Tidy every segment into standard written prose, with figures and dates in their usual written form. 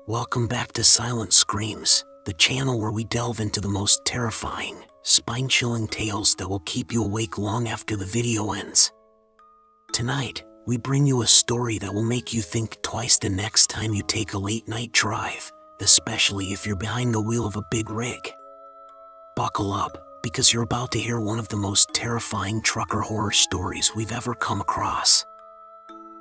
Welcome back to Silent Screams, the channel where we delve into the most terrifying, spine-chilling tales that will keep you awake long after the video ends. Tonight, we bring you a story that will make you think twice the next time you take a late-night drive, especially if you're behind the wheel of a big rig. Buckle up, because you're about to hear one of the most terrifying trucker horror stories we've ever come across.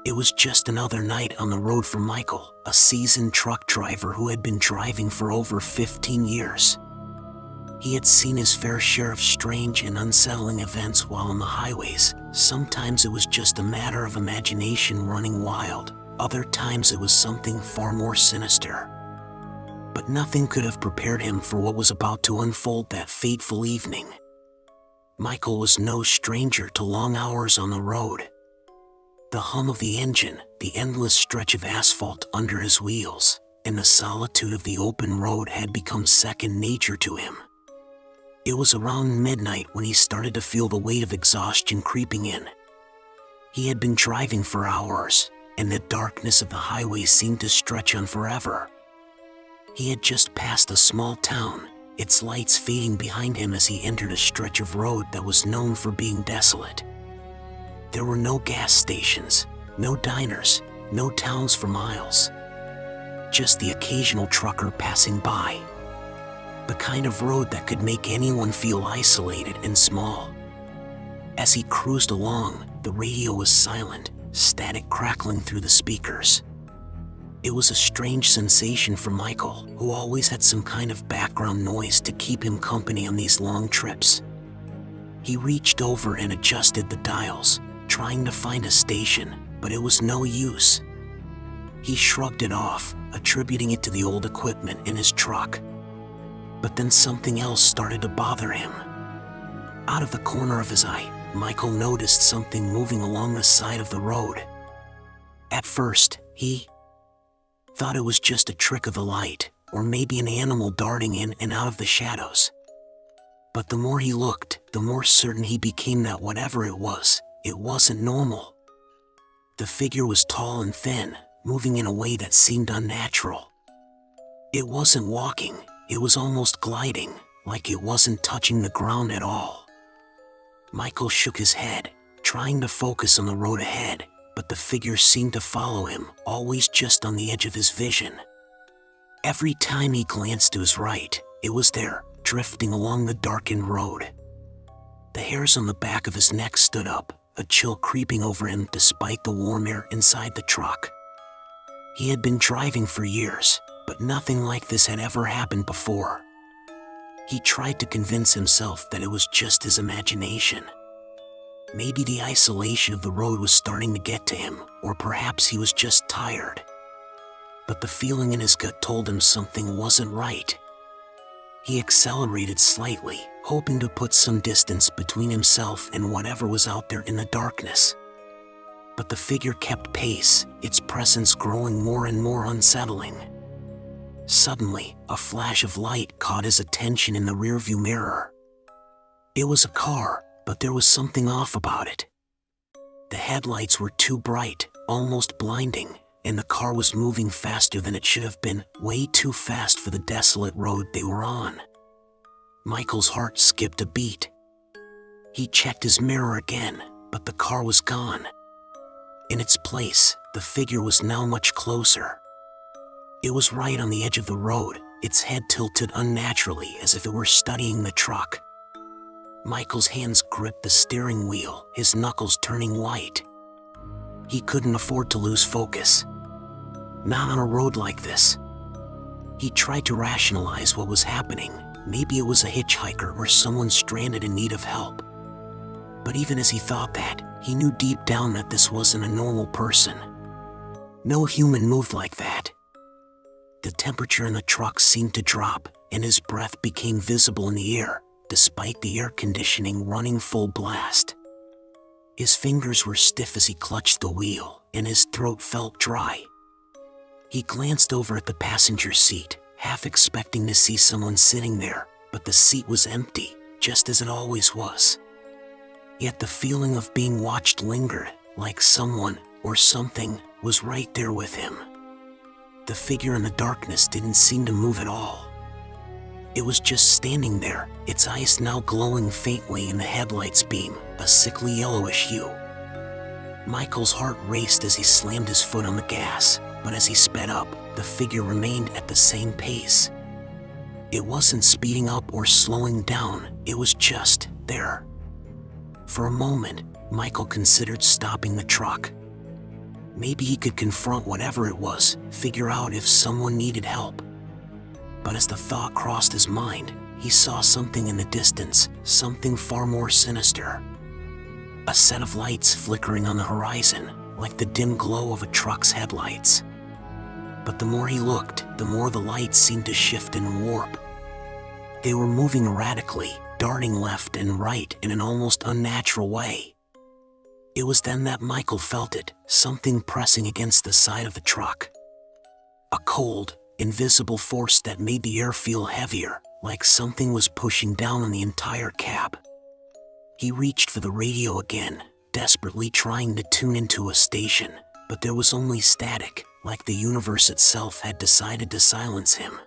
It was just another night on the road for Michael, a seasoned truck driver who had been driving for over 15 years. He had seen his fair share of strange and unsettling events while on the highways. Sometimes it was just a matter of imagination running wild. Other times it was something far more sinister. But nothing could have prepared him for what was about to unfold that fateful evening. Michael was no stranger to long hours on the road. The hum of the engine, the endless stretch of asphalt under his wheels, and the solitude of the open road had become second nature to him. It was around midnight when he started to feel the weight of exhaustion creeping in. He had been driving for hours, and the darkness of the highway seemed to stretch on forever. He had just passed a small town, its lights fading behind him as he entered a stretch of road that was known for being desolate. There were no gas stations, no diners, no towns for miles. Just the occasional trucker passing by. The kind of road that could make anyone feel isolated and small. As he cruised along, the radio was silent, static crackling through the speakers. It was a strange sensation for Michael, who always had some kind of background noise to keep him company on these long trips. He reached over and adjusted the dials, trying to find a station, but it was no use. He shrugged it off, attributing it to the old equipment in his truck. But then something else started to bother him. Out of the corner of his eye, Michael noticed something moving along the side of the road. At first, he thought it was just a trick of the light, or maybe an animal darting in and out of the shadows. But the more he looked, the more certain he became that whatever it wasn't normal. The figure was tall and thin, moving in a way that seemed unnatural. It wasn't walking, it was almost gliding, like it wasn't touching the ground at all. Michael shook his head, trying to focus on the road ahead, but the figure seemed to follow him, always just on the edge of his vision. Every time he glanced to his right, it was there, drifting along the darkened road. The hairs on the back of his neck stood up, a chill creeping over him despite the warm air inside the truck. He had been driving for years, but nothing like this had ever happened before. He tried to convince himself that it was just his imagination. Maybe the isolation of the road was starting to get to him, or perhaps he was just tired. But the feeling in his gut told him something wasn't right. He accelerated slightly, hoping to put some distance between himself and whatever was out there in the darkness. But the figure kept pace, its presence growing more and more unsettling. Suddenly, a flash of light caught his attention in the rearview mirror. It was a car, but there was something off about it. The headlights were too bright, almost blinding, and the car was moving faster than it should have been, way too fast for the desolate road they were on. Michael's heart skipped a beat. He checked his mirror again, but the car was gone. In its place, the figure was now much closer. It was right on the edge of the road, its head tilted unnaturally as if it were studying the truck. Michael's hands gripped the steering wheel, his knuckles turning white. He couldn't afford to lose focus. Not on a road like this. He tried to rationalize what was happening. Maybe it was a hitchhiker or someone stranded in need of help. But even as he thought that, he knew deep down that this wasn't a normal person. No human moved like that. The temperature in the truck seemed to drop, and his breath became visible in the air, despite the air conditioning running full blast. His fingers were stiff as he clutched the wheel, and his throat felt dry. He glanced over at the passenger seat, half expecting to see someone sitting there, but the seat was empty, just as it always was. Yet the feeling of being watched lingered, like someone, or something, was right there with him. The figure in the darkness didn't seem to move at all. It was just standing there, its eyes now glowing faintly in the headlight's beam, a sickly yellowish hue. Michael's heart raced as he slammed his foot on the gas, but as he sped up, the figure remained at the same pace. It wasn't speeding up or slowing down, it was just there. For a moment, Michael considered stopping the truck. Maybe he could confront whatever it was, figure out if someone needed help. But as the thought crossed his mind, he saw something in the distance, something far more sinister. A set of lights flickering on the horizon, like the dim glow of a truck's headlights. But the more he looked, the more the lights seemed to shift and warp. They were moving erratically, darting left and right in an almost unnatural way. It was then that Michael felt it, something pressing against the side of the truck. A cold, invisible force that made the air feel heavier, like something was pushing down on the entire cab. He reached for the radio again, desperately trying to tune into a station, but there was only static, like the universe itself had decided to silence him.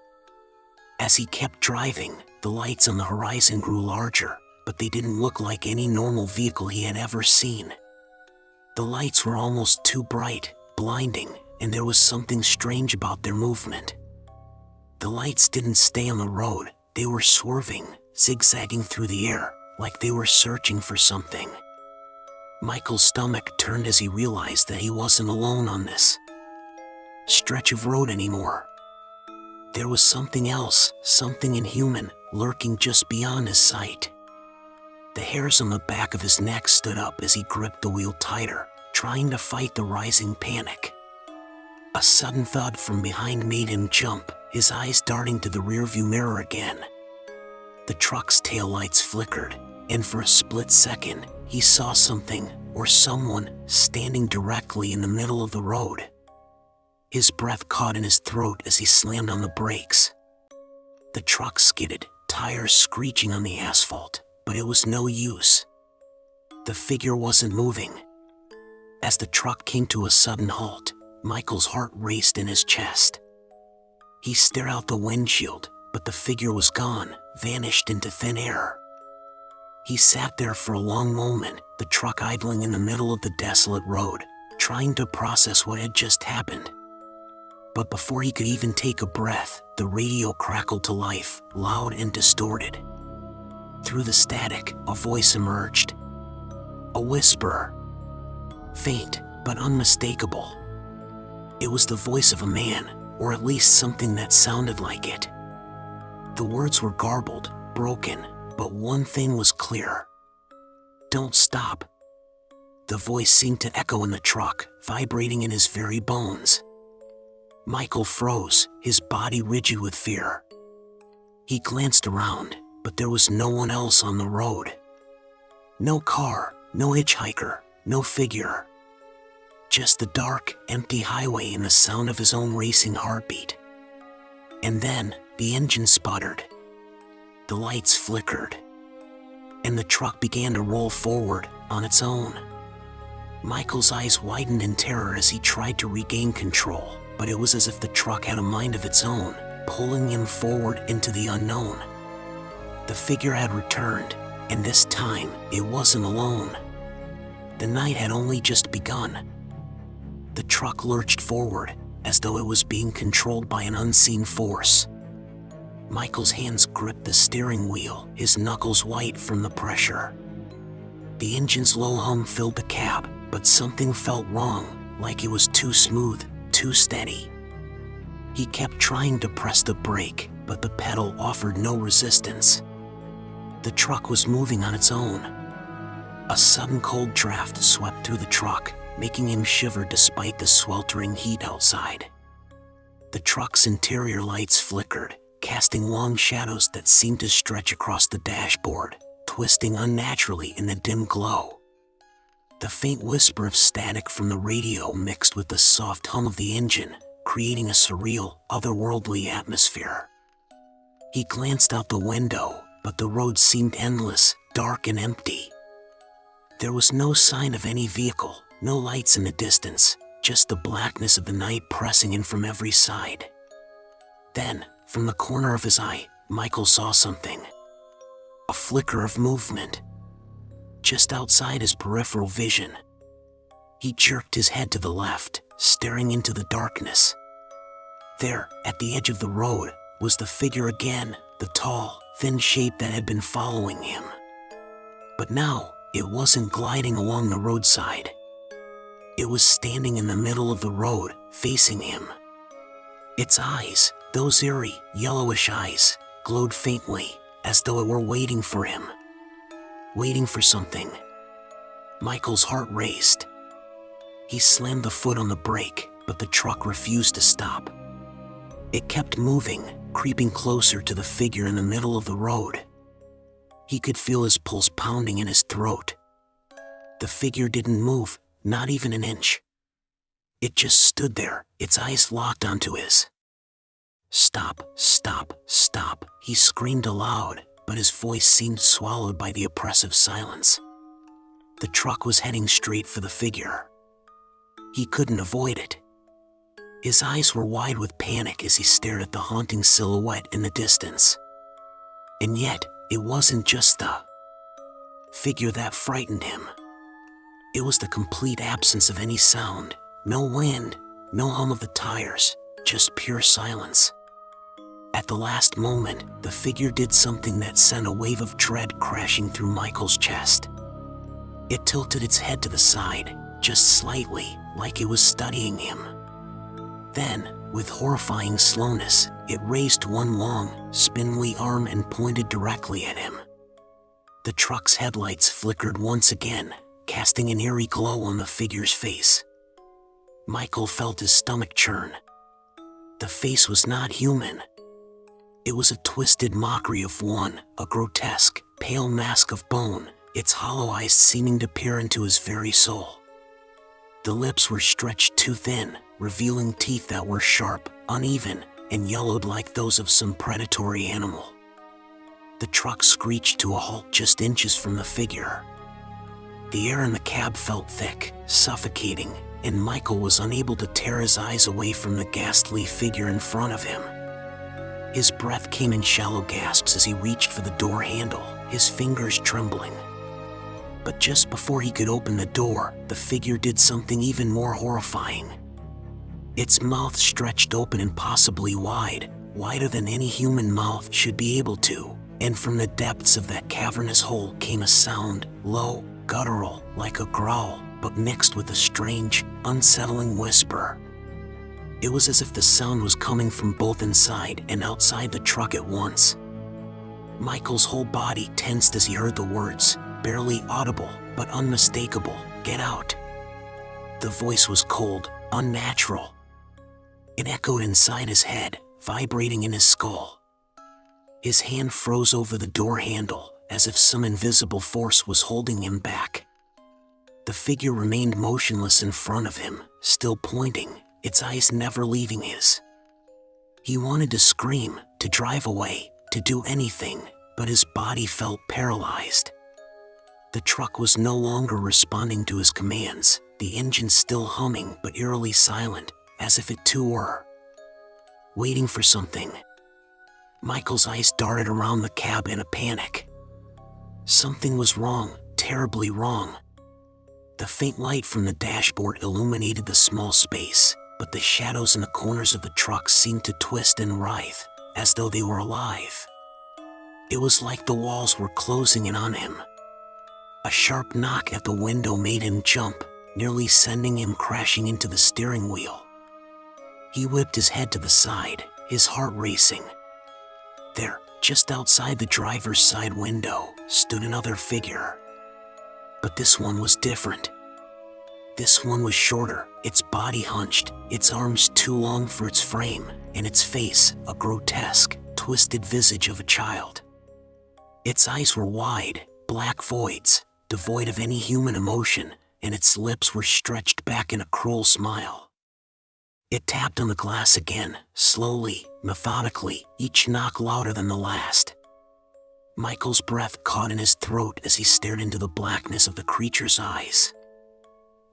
As he kept driving, the lights on the horizon grew larger, but they didn't look like any normal vehicle he had ever seen. The lights were almost too bright, blinding, and there was something strange about their movement. The lights didn't stay on the road, they were swerving, zigzagging through the air, like they were searching for something. Michael's stomach turned as he realized that he wasn't alone on this stretch of road anymore. There was something else, something inhuman, lurking just beyond his sight. The hairs on the back of his neck stood up as he gripped the wheel tighter, trying to fight the rising panic. A sudden thud from behind made him jump, his eyes darting to the rearview mirror again. The truck's taillights flickered, and for a split second, he saw something, or someone, standing directly in the middle of the road. His breath caught in his throat as he slammed on the brakes. The truck skidded, tires screeching on the asphalt, but it was no use. The figure wasn't moving. As the truck came to a sudden halt, Michael's heart raced in his chest. He stared out the windshield, but the figure was gone, vanished into thin air. He sat there for a long moment, the truck idling in the middle of the desolate road, trying to process what had just happened. But before he could even take a breath, the radio crackled to life, loud and distorted. Through the static, a voice emerged. A whisper. Faint, but unmistakable. It was the voice of a man, or at least something that sounded like it. The words were garbled, broken, but one thing was clear. Don't stop. The voice seemed to echo in the truck, vibrating in his very bones. Michael froze, his body rigid with fear. He glanced around, but there was no one else on the road. No car, no hitchhiker, no figure. Just the dark, empty highway and the sound of his own racing heartbeat. And then, the engine sputtered. The lights flickered. And the truck began to roll forward, on its own. Michael's eyes widened in terror as he tried to regain control, but it was as if the truck had a mind of its own, pulling him forward into the unknown. The figure had returned, and this time, it wasn't alone. The night had only just begun. The truck lurched forward, as though it was being controlled by an unseen force. Michael's hands gripped the steering wheel, his knuckles white from the pressure. The engine's low hum filled the cab, but something felt wrong, like it was too smooth, too steady. He kept trying to press the brake, but the pedal offered no resistance. The truck was moving on its own. A sudden cold draft swept through the truck, making him shiver despite the sweltering heat outside. The truck's interior lights flickered, casting long shadows that seemed to stretch across the dashboard, twisting unnaturally in the dim glow. The faint whisper of static from the radio mixed with the soft hum of the engine, creating a surreal, otherworldly atmosphere. He glanced out the window, but the road seemed endless, dark and empty. There was no sign of any vehicle, no lights in the distance, just the blackness of the night pressing in from every side. Then, from the corner of his eye, Michael saw something. A flicker of movement. Just outside his peripheral vision. He jerked his head to the left, staring into the darkness. There, at the edge of the road, was the figure again, the tall, thin shape that had been following him. But now, it wasn't gliding along the roadside. It was standing in the middle of the road, facing him. Its eyes, those eerie, yellowish eyes, glowed faintly, as though it were waiting for him. Waiting for something. Michael's heart raced. He slammed the foot on the brake, but the truck refused to stop. It kept moving, creeping closer to the figure in the middle of the road. He could feel his pulse pounding in his throat. The figure didn't move, not even an inch. It just stood there, its eyes locked onto his. "Stop, stop, stop," he screamed aloud, but his voice seemed swallowed by the oppressive silence. The truck was heading straight for the figure. He couldn't avoid it. His eyes were wide with panic as he stared at the haunting silhouette in the distance. And yet, it wasn't just the figure that frightened him. It was the complete absence of any sound, no wind, no hum of the tires, just pure silence. At the last moment, the figure did something that sent a wave of dread crashing through Michael's chest. It tilted its head to the side, just slightly, like it was studying him. Then, with horrifying slowness, it raised one long, spindly arm and pointed directly at him. The truck's headlights flickered once again, casting an eerie glow on the figure's face. Michael felt his stomach churn. The face was not human. It was a twisted mockery of one, a grotesque, pale mask of bone, its hollow eyes seeming to peer into his very soul. The lips were stretched too thin, revealing teeth that were sharp, uneven, and yellowed like those of some predatory animal. The truck screeched to a halt just inches from the figure. The air in the cab felt thick, suffocating, and Michael was unable to tear his eyes away from the ghastly figure in front of him. His breath came in shallow gasps as he reached for the door handle, his fingers trembling. But just before he could open the door, the figure did something even more horrifying. Its mouth stretched open impossibly wide, wider than any human mouth should be able to, and from the depths of that cavernous hole came a sound, low, guttural, like a growl, but mixed with a strange, unsettling whisper. It was as if the sound was coming from both inside and outside the truck at once. Michael's whole body tensed as he heard the words, barely audible, but unmistakable, "Get out." The voice was cold, unnatural. It echoed inside his head, vibrating in his skull. His hand froze over the door handle, as if some invisible force was holding him back. The figure remained motionless in front of him, still pointing, its eyes never leaving his. He wanted to scream, to drive away, to do anything, but his body felt paralyzed. The truck was no longer responding to his commands, the engine still humming but eerily silent, as if it too were waiting for something. Michael's eyes darted around the cab in a panic. Something was wrong, terribly wrong. The faint light from the dashboard illuminated the small space, but the shadows in the corners of the truck seemed to twist and writhe, as though they were alive. It was like the walls were closing in on him. A sharp knock at the window made him jump, nearly sending him crashing into the steering wheel. He whipped his head to the side, his heart racing. There, just outside the driver's side window, stood another figure. But this one was different. This one was shorter, its body hunched, its arms too long for its frame, and its face a grotesque, twisted visage of a child. Its eyes were wide, black voids, devoid of any human emotion, and its lips were stretched back in a cruel smile. It tapped on the glass again, slowly, methodically, each knock louder than the last. Michael's breath caught in his throat as he stared into the blackness of the creature's eyes.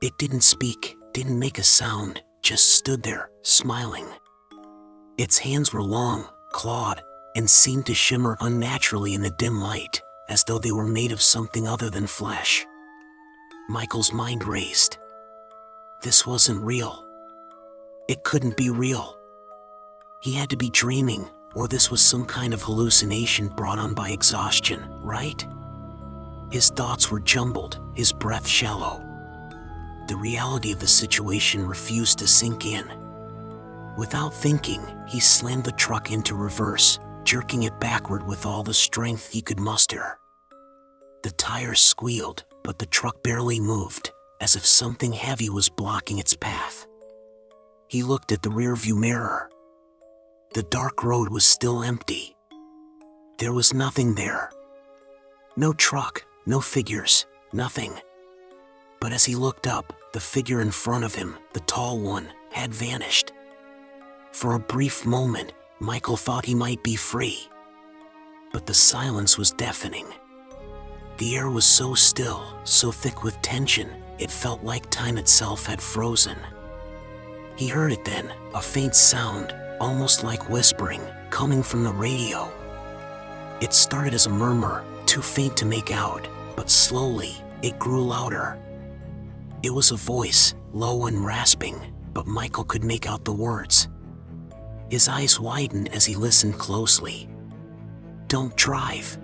It didn't speak, didn't make a sound, just stood there, smiling. Its hands were long, clawed, and seemed to shimmer unnaturally in the dim light, as though they were made of something other than flesh. Michael's mind raced. This wasn't real. It couldn't be real. He had to be dreaming, or this was some kind of hallucination brought on by exhaustion, right? His thoughts were jumbled, his breath shallow. The reality of the situation refused to sink in. Without thinking, he slammed the truck into reverse, jerking it backward with all the strength he could muster. The tires squealed, but the truck barely moved, as if something heavy was blocking its path. He looked at the rearview mirror. The dark road was still empty. There was nothing there. No truck, no figures, nothing. But as he looked up, the figure in front of him, the tall one, had vanished. For a brief moment, Michael thought he might be free. But the silence was deafening. The air was so still, so thick with tension, it felt like time itself had frozen. He heard it then, a faint sound, almost like whispering, coming from the radio. It started as a murmur, too faint to make out, but slowly, it grew louder. It was a voice, low and rasping, but Michael could make out the words. His eyes widened as he listened closely. Don't drive.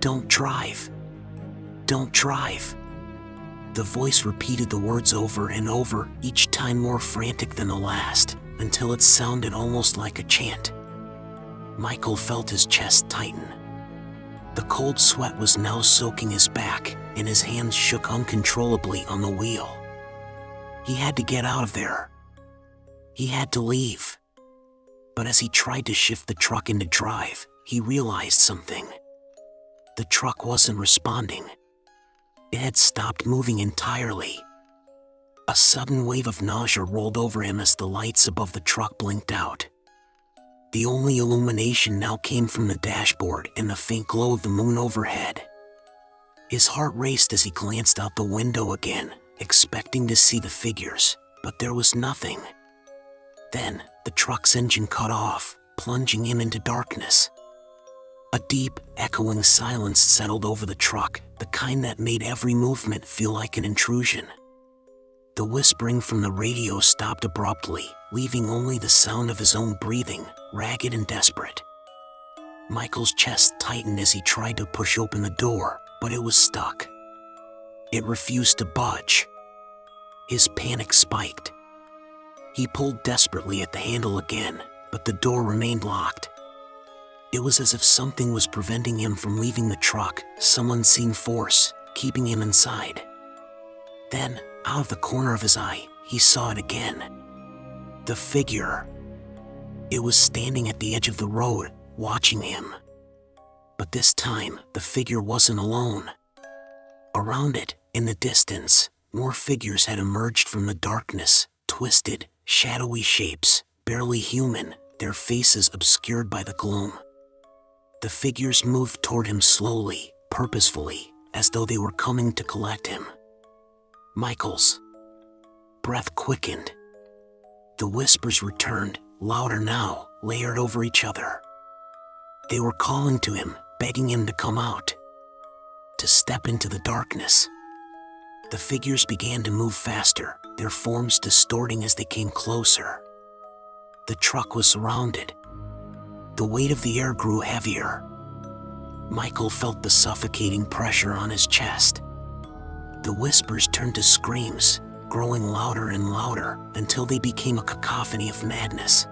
Don't drive. Don't drive. The voice repeated the words over and over, each time more frantic than the last, until it sounded almost like a chant. Michael felt his chest tighten. The cold sweat was now soaking his back, and his hands shook uncontrollably on the wheel. He had to get out of there. He had to leave. But as he tried to shift the truck into drive, he realized something. The truck wasn't responding. It had stopped moving entirely. A sudden wave of nausea rolled over him as the lights above the truck blinked out. The only illumination now came from the dashboard and the faint glow of the moon overhead. His heart raced as he glanced out the window again, expecting to see the figures, but there was nothing. Then, the truck's engine cut off, plunging him into darkness. A deep, echoing silence settled over the truck, the kind that made every movement feel like an intrusion. The whispering from the radio stopped abruptly, leaving only the sound of his own breathing, ragged and desperate. Michael's chest tightened as he tried to push open the door, but it was stuck. It refused to budge. His panic spiked. He pulled desperately at the handle again, but the door remained locked. It was as if something was preventing him from leaving the truck, some unseen force, keeping him inside. Then, out of the corner of his eye, he saw it again. The figure. It was standing at the edge of the road, watching him. But this time, the figure wasn't alone. Around it, in the distance, more figures had emerged from the darkness, twisted, shadowy shapes, barely human, their faces obscured by the gloom. The figures moved toward him slowly, purposefully, as though they were coming to collect him. Michael's breath quickened. The whispers returned, louder now, layered over each other. They were calling to him, begging him to come out, to step into the darkness. The figures began to move faster, their forms distorting as they came closer. The truck was surrounded. The weight of the air grew heavier. Michael felt the suffocating pressure on his chest. The whispers turned to screams, growing louder and louder until they became a cacophony of madness.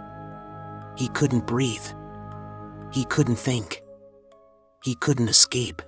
He couldn't breathe. He couldn't think. He couldn't escape.